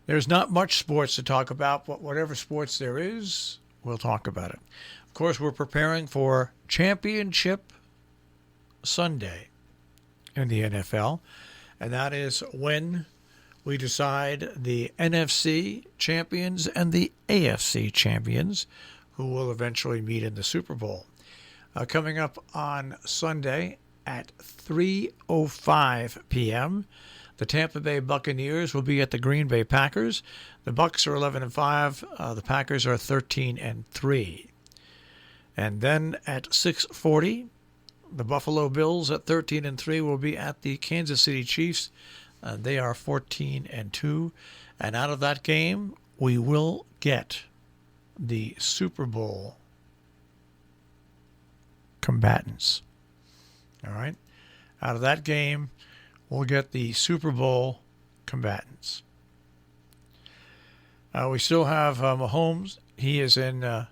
There's not much sports to talk about, but whatever sports there is, we'll talk about it. Of course, we're preparing for Championship Sunday in the NFL, and that is when we decide the NFC champions and the AFC champions, who will eventually meet in the Super Bowl. Coming up on Sunday at 3:05 p.m., the Tampa Bay Buccaneers will be at the Green Bay Packers. The Bucs are 11-5. The Packers are 13-3. And then at 6:40, the Buffalo Bills at 13-3 will be at the Kansas City Chiefs. They are 14-2. And out of that game, we will get the Super Bowl combatants. All right? Out of that game, we'll get the Super Bowl combatants. We still have Mahomes. He is in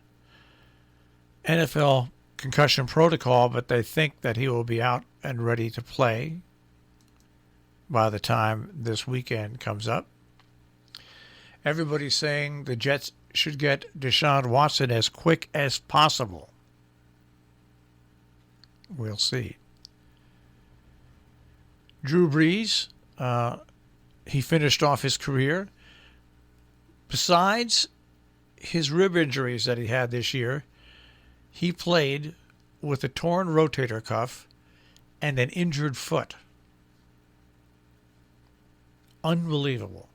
NFL concussion protocol, but they think that he will be out and ready to play by the time this weekend comes up. Everybody's saying the Jets should get Deshaun Watson as quick as possible. We'll see. Drew Brees, he finished off his career. Besides his rib injuries that he had this year, he played with a torn rotator cuff and an injured foot. Unbelievable.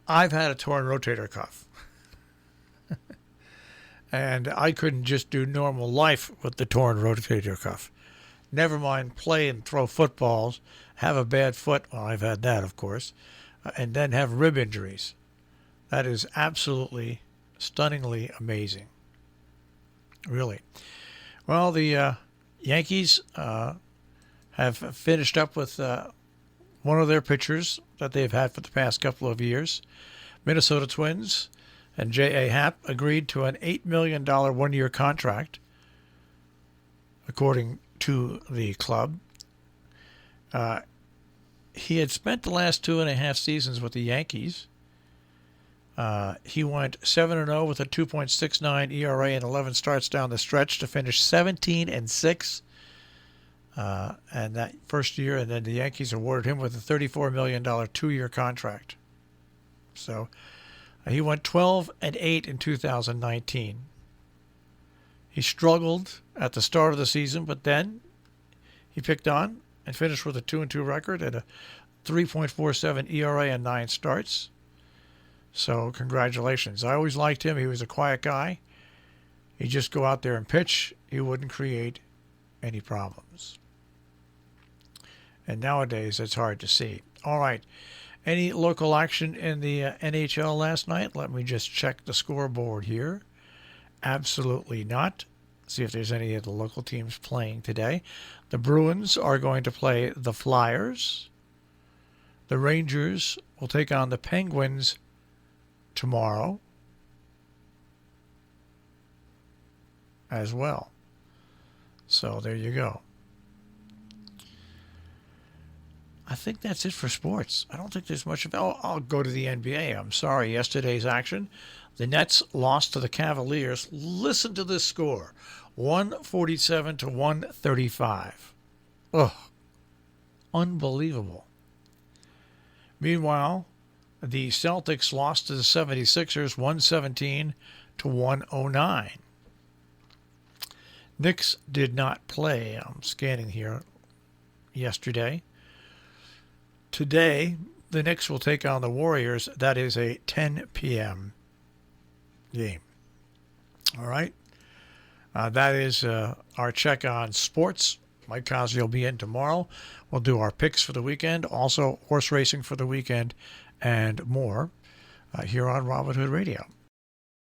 I've had a torn rotator cuff. And I couldn't just do normal life with the torn rotator cuff. Never mind play and throw footballs, have a bad foot, well, I've had that, of course, and then have rib injuries. That is absolutely, stunningly amazing. Really. Well, the Yankees have finished up with one of their pitchers that they've had for the past couple of years. Minnesota Twins and J.A. Happ agreed to an $8 million one-year contract, according to the club. He had spent the last 2.5 seasons with the Yankees. He went 7-0 with a 2.69 ERA and 11 starts down the stretch to finish 17-6. And that first year, and then the Yankees awarded him with a $34 million 2-year contract. So he went 12-8 in 2019. He struggled at the start of the season, but then he picked on and finished with a 2-2 record and a 3.47 ERA and 9 starts. So congratulations. I always liked him. He was a quiet guy. He'd just go out there and pitch. He wouldn't create any problems. And nowadays, it's hard to see. All right. Any local action in the NHL last night? Let me just check the scoreboard here. Absolutely not. See if there's any of the local teams playing today. The Bruins are going to play the Flyers. The Rangers will take on the Penguins tomorrow as well. So there you go. I think that's it for sports. I don't think there's much of it. Oh, I'll go to the NBA. I'm sorry. Yesterday's action. The Nets lost to the Cavaliers. Listen to this score. 147-135. Ugh. Unbelievable. Meanwhile, the Celtics lost to the 76ers 117-109. Knicks did not play. I'm scanning here yesterday. Today, the Knicks will take on the Warriors. That is a 10 p.m. game. All right. That is our check on sports. Mike Cozzi will be in tomorrow. We'll do our picks for the weekend, also horse racing for the weekend, and more here on Robin Hood Radio.